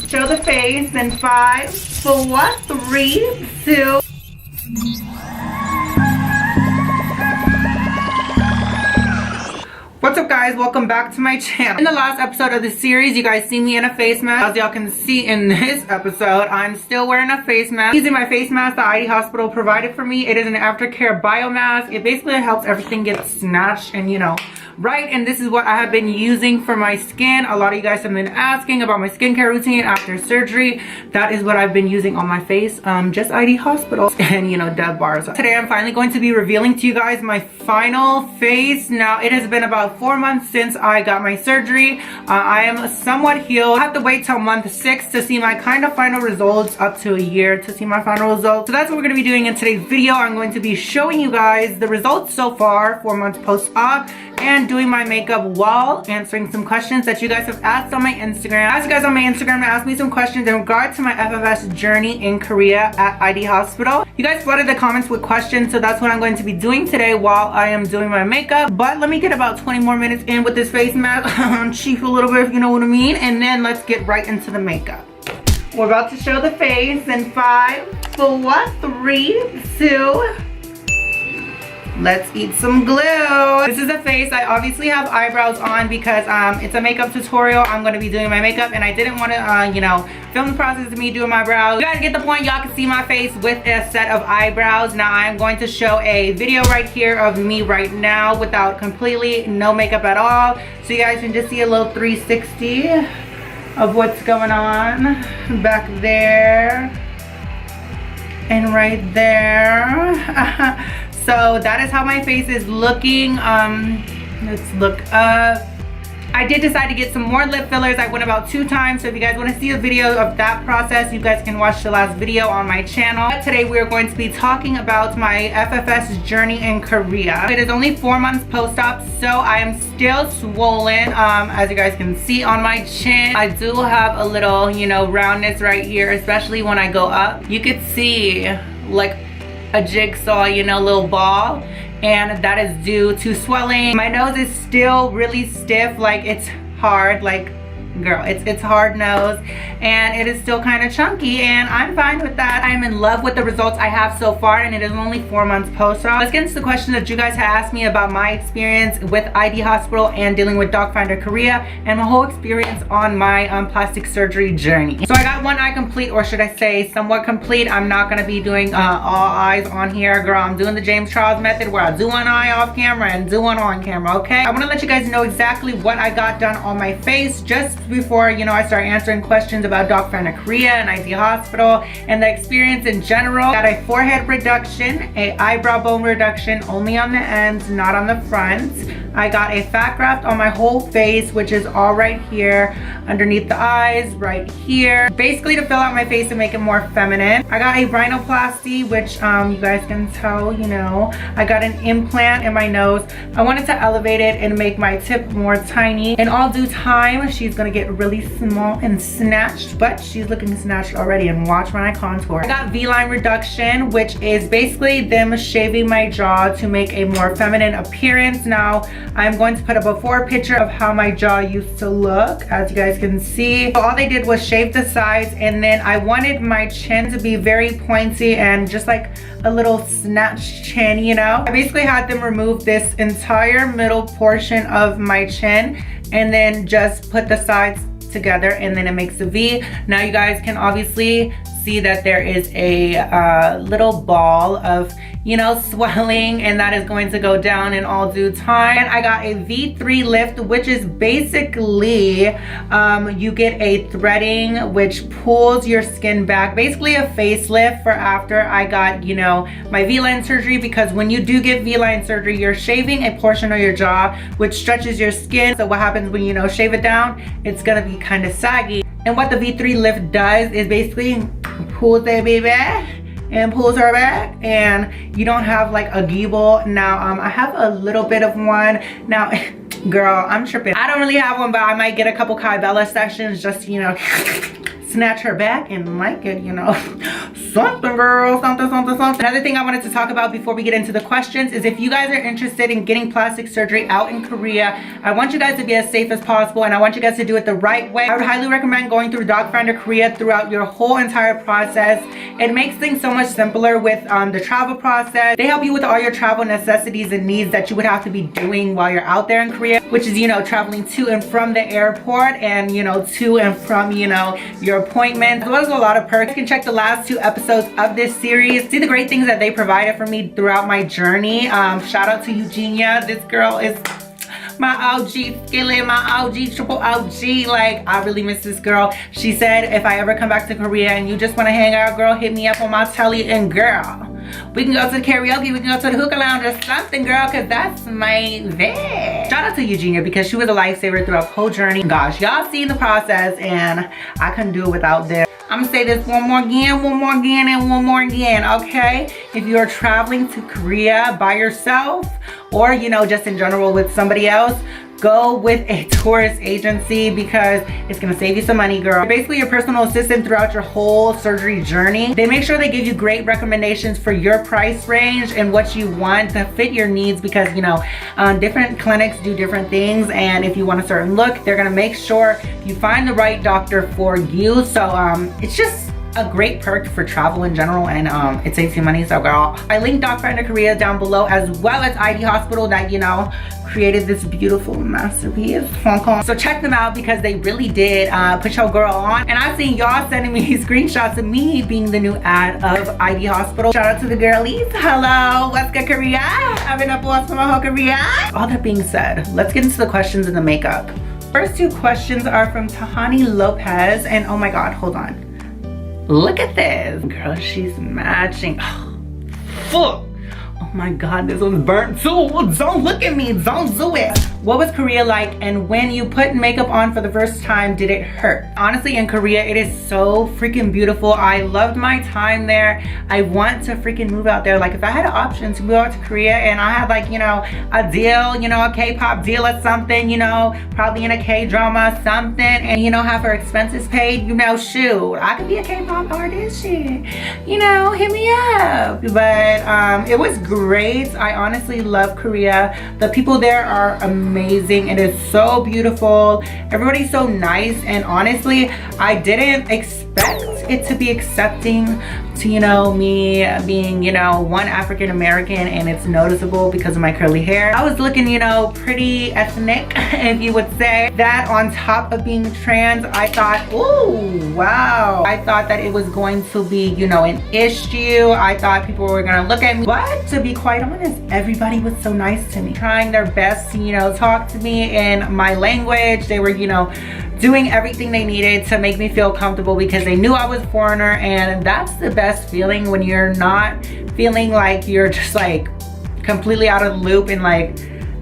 show the face in 5, 4, 3, 2. What's up guys, welcome back to my channel. In the last episode of the series, you guys see me in a face mask. As y'all can see in this episode, I'm still wearing a face mask. Using my face mask the ID hospital provided for me. It is an aftercare biomask. It basically helps everything get snatched and right, and this is what I have been using for my skin. A lot of you guys have been asking about my skincare routine after surgery. That is what I've been using on my face. Just ID hospital and Dev bars. Today I'm finally going to be revealing to you guys my final face. Now it has been about 4 months since I got my surgery. I am somewhat healed. I have to wait till month 6 to see my kind of final results, up to a year to see my final results. So that's what we're going to be doing in today's video. I'm going to be showing you guys the results so far, 4 months post-op, and doing my makeup while answering some questions that you guys have asked on my Instagram. As you guys on my Instagram asked me some questions in regard to my FFS journey in Korea at ID hospital. You guys flooded the comments with questions, so that's what I'm going to be doing today while I am doing my makeup. But let me get about 20 more minutes in with this face mask, chief a little bit if you know what I mean, and then let's get right into the makeup. We're about to show the face in 5, 4, 3, 2. Let's eat some glue. This is a face. I obviously have eyebrows on because it's a makeup tutorial. I'm going to be doing my makeup and I didn't want to, film the process of me doing my brows. You guys get the point. Y'all can see my face with a set of eyebrows. Now I'm going to show a video right here of me right now without completely no makeup at all. So you guys can just see a little 360 of what's going on back there and right there. So that is how my face is looking. Let's look up. I did decide to get some more lip fillers. I went about 2 times. So if you guys want to see a video of that process, you guys can watch the last video on my channel. But today we are going to be talking about my FFS journey in Korea. It is only 4 months post-op, so I am still swollen. As you guys can see on my chin, I do have a little, roundness right here, especially when I go up. You could see like a jigsaw, little ball, and that is due to swelling. My nose is still really stiff, like it's hard, like girl, it's hard nose, and it is still kind of chunky, and I'm fine with that. I'm in love with the results I have so far, and it is only 4 months post-op. Let's get into the question that you guys have asked me about my experience with ID hospital and dealing with Docfinderkorea and my whole experience on my plastic surgery journey. So I got one eye complete, or should I say somewhat complete. I'm not going to be doing all eyes on here, girl. I'm doing the James Charles method where I do one eye off camera and do one on camera, okay? I want to let you guys know exactly what I got done on my face just before I start answering questions about Docfinderkorea and ID hospital and the experience in general. Got a forehead reduction, a eyebrow bone reduction only on the ends, not on the front. I got a fat graft on my whole face, which is all right here underneath the eyes, right here, basically to fill out my face and make it more feminine. I got a rhinoplasty, which you guys can tell, I got an implant in my nose. I wanted to elevate it and make my tip more tiny. In all due time, she's gonna get really small and snatched, but she's looking snatched already, and watch when I contour. I got V-line reduction, which is basically them shaving my jaw to make a more feminine appearance. Now I'm going to put a before picture of how my jaw used to look, as you guys can see. So all they did was shave the sides, and then I wanted my chin to be very pointy and just like a little snatched chin, I basically had them remove this entire middle portion of my chin and then just put the sides together, and then it makes a V. Now you guys can obviously see that there is a little ball of swelling, and that is going to go down in all due time. And I got a V3 lift, which is basically you get a threading which pulls your skin back, basically a facelift for after I got my V-line surgery, because when you do get V-line surgery, you're shaving a portion of your jaw which stretches your skin. So what happens when you shave it down? It's gonna be kind of saggy. And what the V3 lift does is basically pulls that baby and pulls her back, and you don't have like a gable. Now I have a little bit of one now. Girl, I'm tripping. I don't really have one, but I might get a couple Kybella sessions just snatch her back and might get, you know, something, girl, something. Another thing I wanted to talk about before we get into the questions is if you guys are interested in getting plastic surgery out in Korea, I want you guys to be as safe as possible, and I want you guys to do it the right way. I would highly recommend going through Docfinderkorea throughout your whole entire process. It makes things so much simpler with the travel process. They help you with all your travel necessities and needs that you would have to be doing while you're out there in Korea, which is, you know, traveling to and from the airport and, you know, to and from, you know, your appointments, as well as a lot of perks. You can check the last 2 episodes of this series, see the great things that they provided for me throughout my journey. Shout out to Eugenia. This girl is my OG skillet, my OG, triple OG. Like, I really miss this girl. She said if I ever come back to Korea and you just want to hang out, girl, hit me up on my telly, and girl, we can go to the karaoke, we can go to the hookah lounge or something, girl, because that's my vibe. Shout out to Eugenia because she was a lifesaver throughout the whole journey. Gosh, y'all seen the process, and I couldn't do it without this. I'm gonna say this one more again, and one more again, okay? If you're traveling to Korea by yourself, or, you know, just in general with somebody else, go with a tourist agency because it's gonna save you some money, girl. Basically your personal assistant throughout your whole surgery journey. They make sure they give you great recommendations for your price range and what you want to fit your needs, because, you know, different clinics do different things, and if you want a certain look, they're gonna make sure you find the right doctor for you. So it's just a great perk for travel in general, and it saves you money. So girl, I linked Docfinderkorea down below, as well as ID Hospital that, you know, created this beautiful masterpiece, Hong Kong. So check them out because they really did put your girl on. And I've seen y'all sending me screenshots of me being the new ad of ID Hospital. Shout out to the girlies. Hello, what's good, Korea? I've been up for my whole Korea. All that being said, let's get into the questions and the makeup. First 2 questions are from Tahani Lopez, and oh my God, hold on. Look at this. Girl, she's matching. Oh, fuck. Oh my God, this one's burnt too. Don't look at me, don't do it. What was Korea like, and when you put makeup on for the first time, did it hurt? Honestly, in Korea, it is so freaking beautiful. I loved my time there. I want to freaking move out there. Like, if I had an option to move out to Korea and I had, like, you know, a deal, you know, a K-pop deal or something, you know, probably in a K-drama, something, and, you know, have her expenses paid, you know, shoot, I could be a K-pop artist, shit. You know, hit me up. But it was great. I honestly love Korea. The people there are amazing. It is so beautiful. Everybody's so nice, and honestly, I didn't expect it to be accepting to, you know, me being, you know, one African American, and it's noticeable because of my curly hair. I was looking, you know, pretty ethnic, if you would say. That on top of being trans, I thought, ooh, wow. I thought that it was going to be, you know, an issue. I thought people were gonna look at me. But to be quite honest, everybody was so nice to me, trying their best to, you know, talk to me in my language. They were, you know, doing everything they needed to make me feel comfortable because they knew I was a foreigner, and that's the best feeling, when you're not feeling like you're just like completely out of the loop and like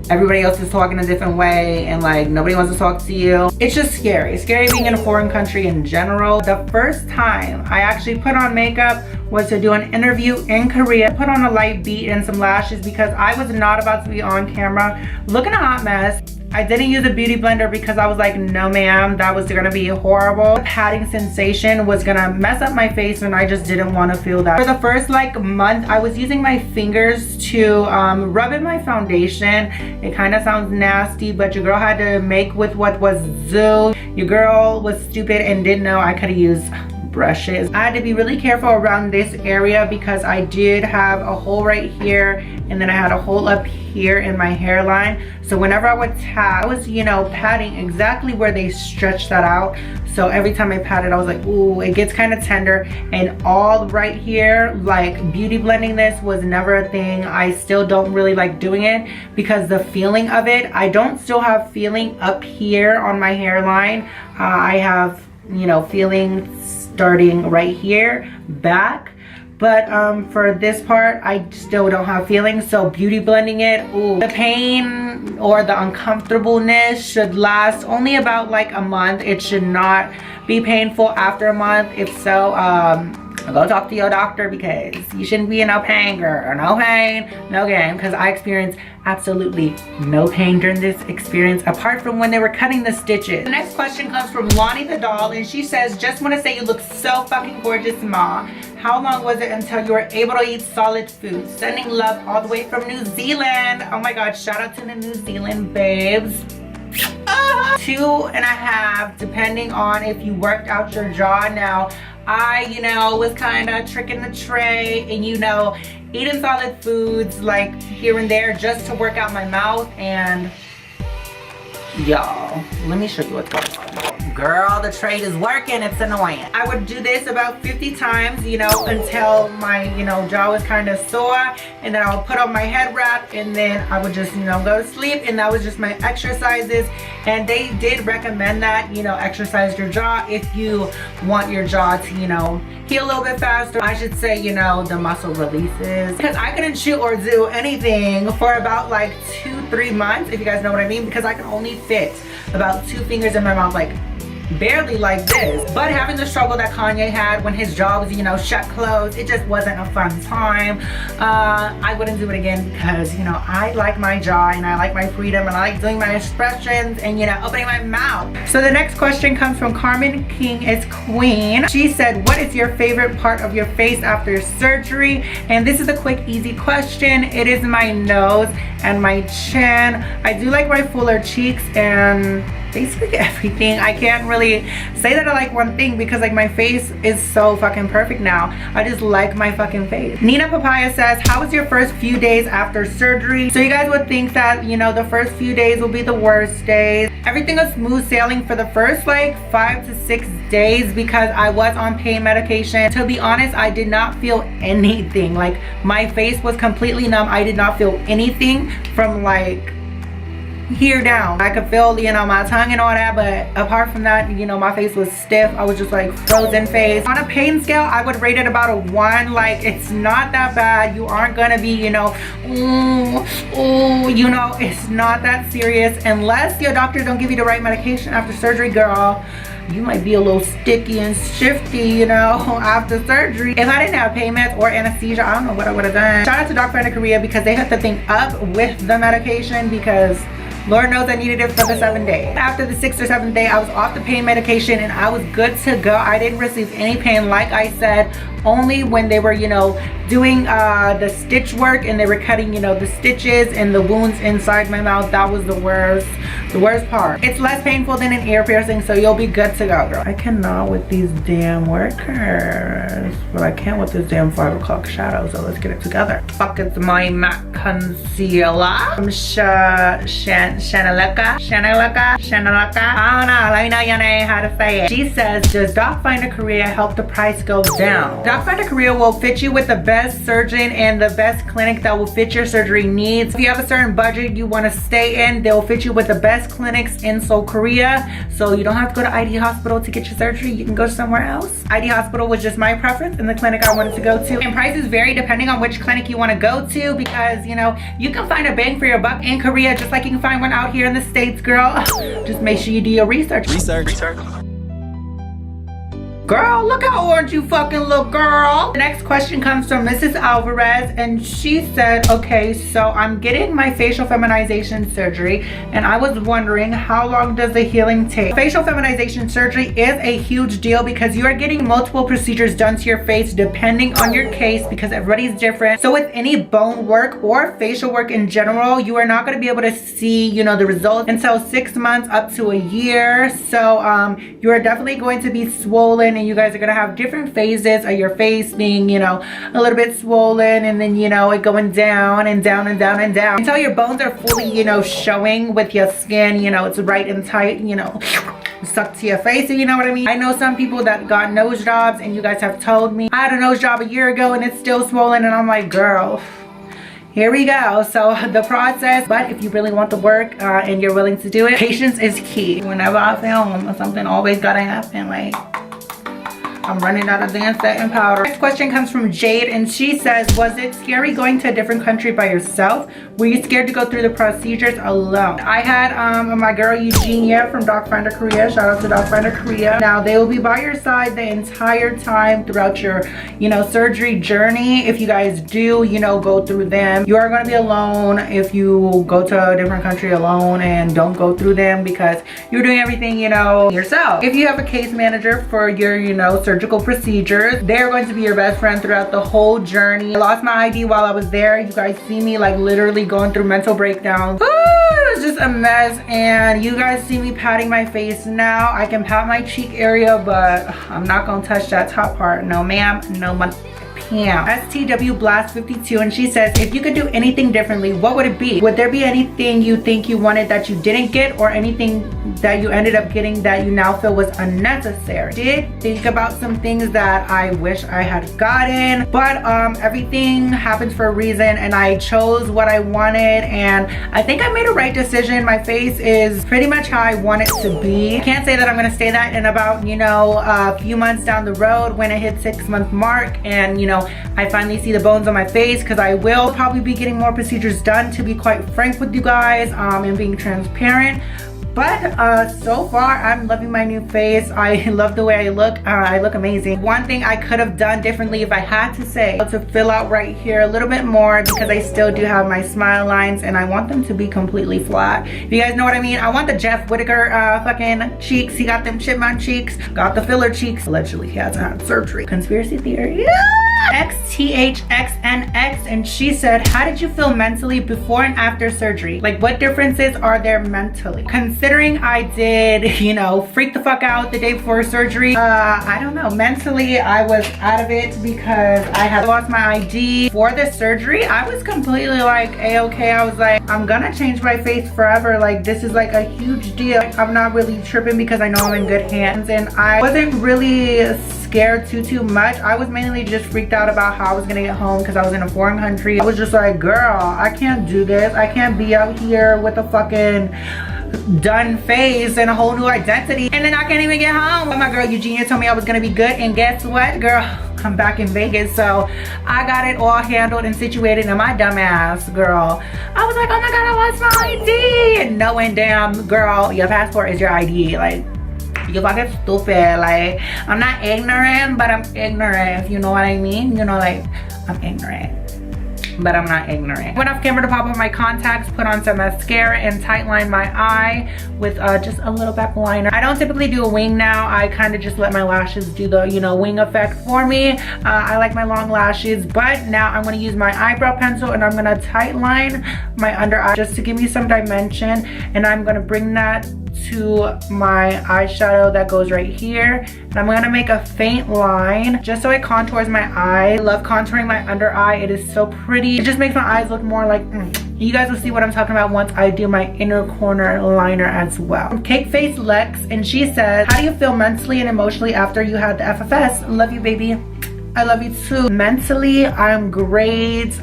everybody else is talking a different way and like nobody wants to talk to you. It's just scary. It's scary being in a foreign country in general. The first time I actually put on makeup was to do an interview in Korea. I put on a light beat and some lashes because I was not about to be on camera looking a hot mess. I didn't use a beauty blender because I was like, no ma'am, that was gonna be horrible. The patting sensation was gonna mess up my face, and I just didn't want to feel that. For the first like month, I was using my fingers to rub in my foundation. It kind of sounds nasty, but your girl had to make with what was zoo. Your girl was stupid and didn't know I could have used brushes. I had to be really careful around this area because I did have a hole right here, and then I had a hole up here in my hairline. So whenever I would tap, I was, you know, patting exactly where they stretched that out. So every time I patted, I was like, ooh, it gets kind of tender. And all right here, like beauty blending this was never a thing. I still don't really like doing it because the feeling of it, I don't still have feeling up here on my hairline. I have, you know, feeling starting right here back, but for this part I still don't have feelings. So beauty blending it, ooh, the pain or the uncomfortableness should last only about like a month. It should not be painful after a month. If so, go talk to your doctor because you shouldn't be in no pain, girl. No pain, no gain, because I experienced absolutely no pain during this experience, apart from when they were cutting the stitches. The next question comes from Lonnie the doll, and she says, just want to say you look so fucking gorgeous, Ma. How long was it until you were able to eat solid food? Sending love all the way from New Zealand. Oh my god, shout out to the New Zealand babes. 2.5, depending on if you worked out your jaw. Now, I, was kind of tricking the tray and, eating solid foods like here and there just to work out my mouth. And y'all, let me show you what's going on. Girl, the trade is working. It's annoying. I would do this about 50 times, until my, jaw was kind of sore. And then I would put on my head wrap and then I would just, go to sleep. And that was just my exercises. And they did recommend that, exercise your jaw if you want your jaw to, heal a little bit faster. I should say, the muscle releases. Because I couldn't chew or do anything for about like 2-3 months, if you guys know what I mean, because I can only fit about 2 fingers in my mouth, like barely like this. But having the struggle that Kanye had when his jaw was, shut closed, it just wasn't a fun time. I wouldn't do it again because, I like my jaw and I like my freedom and I like doing my expressions and, opening my mouth. So the next question comes from Carmen King is Queen. She said, what is your favorite part of your face after surgery? And this is a quick, easy question. It is my nose and my chin. I do like my fuller cheeks and basically everything. I can't really say that I like one thing because like my face is so fucking perfect now. I just like my fucking face. Nina Papaya says, how was your first few days after surgery? So you guys would think that, the first few days will be the worst days. Everything was smooth sailing for the first like 5 to 6 days because I was on pain medication. To be honest, I did not feel anything. Like my face was completely numb. I did not feel anything from like here down. I could feel, my tongue and all that, but apart from that, my face was stiff. I was just like frozen face. On a pain scale, I would rate it about a 1. Like it's not that bad. You aren't gonna be, it's not that serious unless your doctor don't give you the right medication after surgery, girl. You might be a little sticky and shifty, after surgery. If I didn't have pain meds or anesthesia, I don't know what I would have done. Shout out to Docfinderkorea because they hooked the thing up with the medication because Lord knows I needed it for the 7th day. After the 6th or 7th day, I was off the pain medication and I was good to go. I didn't receive any pain, like I said, only when they were, doing the stitch work and they were cutting, the stitches and the wounds inside my mouth. That was the worst part. It's less painful than an ear piercing, so you'll be good to go, girl. I cannot with these damn workers, but I can with this damn 5 o'clock shadow, so let's get it together. Fuck, it's my MAC concealer. Shanalaka. I don't know, let me know your name, how to say it. She says, does Docfinderkorea help the price go down? Docfinderkorea will fit you with the best surgeon and the best clinic that will fit your surgery needs. If you have a certain budget you want to stay in, they'll fit you with the best clinics in Seoul, Korea. So you don't have to go to ID Hospital to get your surgery. You can go somewhere else. ID Hospital was just my preference and the clinic I wanted to go to. And prices vary depending on which clinic you want to go to because, you can find a bang for your buck in Korea just like you can find one out here in the States, girl. Just make sure you do your research. Girl, look how orange you fucking look, girl. The next question comes from Mrs. Alvarez, and she said, okay, so I'm getting my facial feminization surgery, and I was wondering how long does the healing take? Facial feminization surgery is a huge deal because you are getting multiple procedures done to your face depending on your case because everybody's different. So with any bone work or facial work in general, you are not going to be able to see, the results until 6 months up to a year. So you are definitely going to be swollen, and you guys are gonna have different phases of your face being, a little bit swollen, and then, it going down and down and down and down until your bones are fully, showing with your skin, it's right and tight, stuck to your face, you know what I mean? I know some people that got nose jobs, and you guys have told me I had a nose job a year ago and it's still swollen, and I'm like, girl, here we go. So the process, but if you really want the work and you're willing to do it, patience is key. Whenever I film, something always gotta happen, like I'm running out of the setting powder. Next question comes from Jade, and she says, was it scary going to a different country by yourself? Were you scared to go through the procedures alone? I had my girl Eugenia from Docfinderkorea. Shout out to Docfinderkorea. Now they will be by your side the entire time throughout your, surgery journey. If you guys do, go through them, you are going to be alone if you go to a different country alone and don't go through them, because you're doing everything, yourself. If you have a case manager for your, surgical procedures, they're going to be your best friend throughout the whole journey. I lost my ID while I was there. You guys see me like literally going through mental breakdowns. It was just a mess, and you guys see me patting my face now. I can pat my cheek area, but I'm not gonna touch that top part. No ma'am, no ma'am. STW Blast 52, and she says, if you could do anything differently, what would it be? Would there be anything you think you wanted that you didn't get, or anything that you ended up getting that you now feel was unnecessary? Did think about some things that I wish I had gotten, but everything happens for a reason, and I chose what I wanted, and I think I made a right decision. My face is pretty much how I want it to be. I can't say that I'm gonna stay that in about, a few months down the road when it hits 6-month mark, and I finally see the bones on my face, because I will probably be getting more procedures done, to be quite frank with you guys, and being transparent. But so far, I'm loving my new face. I love the way I look. I look amazing. One thing I could have done differently, if I had to say, to fill out right here a little bit more, because I still do have my smile lines, and I want them to be completely flat. If you guys know what I mean, I want the Jeff Whitaker fucking cheeks. He got them chipmunk cheeks, got the filler cheeks. Allegedly, he hasn't had surgery. Conspiracy theory. XTHXNX, and she said, how did you feel mentally before and after surgery? Like, what differences are there mentally? Considering I did, freak the fuck out the day before surgery, I don't know. Mentally, I was out of it because I had lost my ID. For the surgery, I was completely like A-okay. I was like, I'm gonna change my face forever. Like, this is like a huge deal. I'm not really tripping because I know I'm in good hands, and I wasn't really scared too much. I was mainly just freaked out about how I was gonna get home, because I was in a foreign country. I was just like, girl, I can't do this. I can't be out here with a fucking done face and a whole new identity, and then I can't even get home. But my girl Eugenia told me I was gonna be good, and guess what, girl? I'm back in Vegas, so I got it all handled and situated, and my dumb ass, girl, I was like, oh my god, I lost my ID, and knowing damn girl, your passport is your ID. Like, you fucking stupid. Like, I'm not ignorant, but I'm ignorant, if you know what I mean. Like, I'm ignorant, but I'm not ignorant. Went off camera to pop up my contacts, put on some mascara, and tightline my eye with just a little back liner. I don't typically do a wing now. I kind of just let my lashes do the, wing effect for me. I like my long lashes, but now I'm gonna use my eyebrow pencil, and I'm gonna tightline my under eye just to give me some dimension, and I'm gonna bring that to my eyeshadow that goes right here, and I'm gonna make a faint line just so it contours my eye. I love contouring my under eye. It is so pretty. It just makes my eyes look more like You guys will see what I'm talking about once I do my inner corner liner as well. Cake Face Lex, and she says, how do you feel mentally and emotionally after you had the FFS? Love you, baby. I love you too. Mentally, I'm great.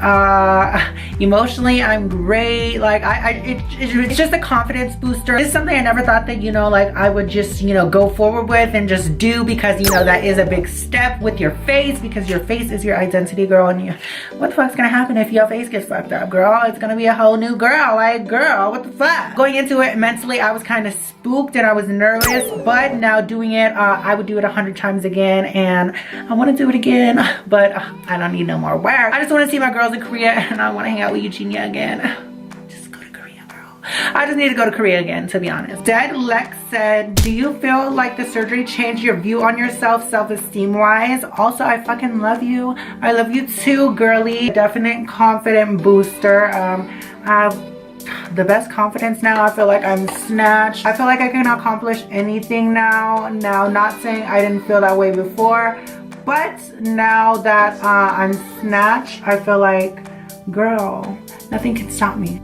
Emotionally, I'm great. Like, it's just a confidence booster. It's something I never thought that, like I would just, go forward with and just do, because, that is a big step with your face, because your face is your identity, girl. And what the fuck's gonna happen if your face gets fucked up, girl? It's gonna be a whole new girl. Like, girl, what the fuck? Going into it mentally, I was kind of spooked and I was nervous, but now doing it, I would do it 100 times again, and I want to do it again. But I don't need no more work. I just want to see my girls in Korea, and I want to hang out with Eugenia again. Just go to Korea, girl. I just need to go to Korea again, to be honest. Dead Lex said, do you feel like the surgery changed your view on yourself, self-esteem wise? Also, I fucking love you. I love you too, girly. Definite confident booster. I have the best confidence now. I feel like I'm snatched. I feel like I can accomplish anything now. Now, not saying I didn't feel that way before, but now that I'm snatched, I feel like, girl, nothing can stop me.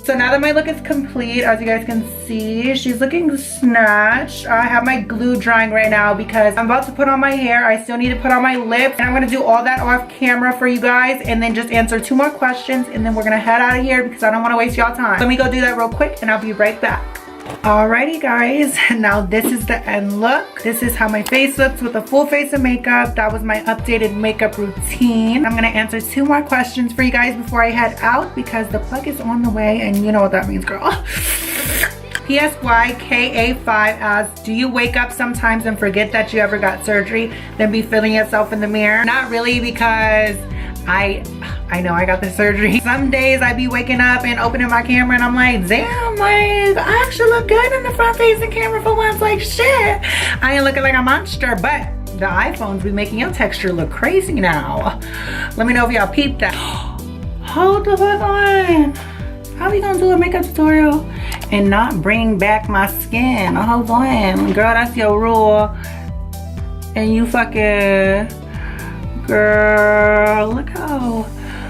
So So now that my look is complete, as you guys can see, she's looking snatched. I have my glue drying right now because I'm about to put on my hair. I still need to put on my lips, and I'm gonna do all that off camera for you guys, and then just answer 2 more questions, and then we're gonna head out of here because I don't want to waste y'all time. So let me go do that real quick, and I'll be right back. Alrighty guys, now this is the end look. This is how my face looks with a full face of makeup. That was my updated makeup routine. I'm gonna answer 2 more questions for you guys before I head out because the plug is on the way, and you know what that means, girl. PSYKA5 asks, do you wake up sometimes and forget that you ever got surgery, then be feeling yourself in the mirror? Not really, because I know I got the surgery. Some days I be waking up and opening my camera and I'm like, damn, like I actually look good in the front facing camera for once. Like shit, I ain't looking like a monster, but the iPhones be making your texture look crazy now. Let me know if y'all peeped that. Hold the fuck on. How we gonna do a makeup tutorial and not bring back my skin? Hold on, girl, that's your rule. And you fucking, girl, look how.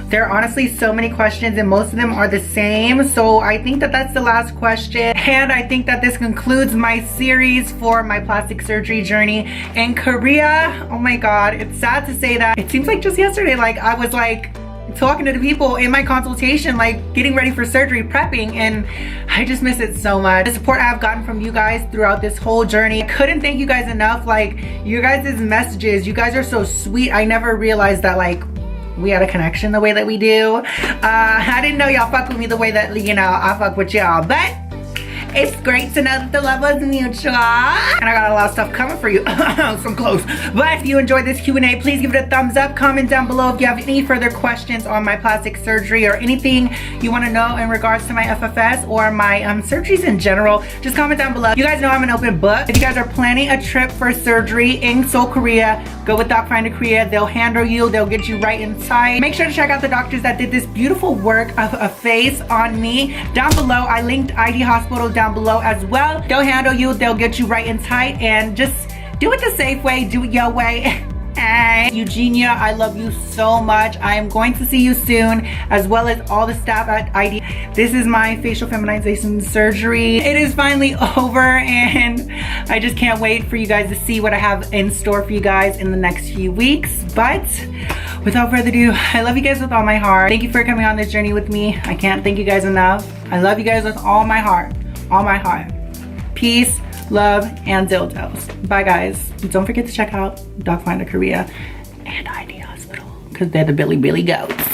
There are honestly so many questions and most of them are the same. So I think that that's the last question. And I think that this concludes my series for my plastic surgery journey in Korea. Oh my God, it's sad to say that. It seems like just yesterday, like I was like talking to the people in my consultation, like getting ready for surgery, prepping, and I just miss it so much. The support I've gotten from you guys throughout this whole journey, I couldn't thank you guys enough. Like you guys' messages, you guys are so sweet. I never realized that like we had a connection the way that we do. I didn't know y'all fuck with me the way that, you know, I fuck with y'all, but it's great to know that the love is mutual. And I got a lot of stuff coming for you. So close. But if you enjoyed this Q&A, please give it a thumbs up. Comment down below if you have any further questions on my plastic surgery or anything you want to know in regards to my FFS or my surgeries in general. Just comment down below. You guys know I'm an open book. If you guys are planning a trip for surgery in Seoul, Korea, go with Docfinderkorea. They'll handle you. They'll get you right inside. Make sure to check out the doctors that did this beautiful work of a face on me. Down below, I linked ID Hospital down below as well. They'll handle you. They'll get you right in tight, and just do it the safe way. Do it your way. And Eugenia, I love you so much. I am going to see you soon, as well as all the staff at ID. This is my facial feminization surgery. It is finally over, and I just can't wait for you guys to see what I have in store for you guys in the next few weeks. But without further ado, I love you guys with all my heart. Thank you for coming on this journey with me. I can't thank you guys enough. I love you guys with all my heart. All my heart. Peace, love, and dildos. Bye guys. Don't forget to check out Docfinderkorea and ID Hospital because they're the Billy Goats.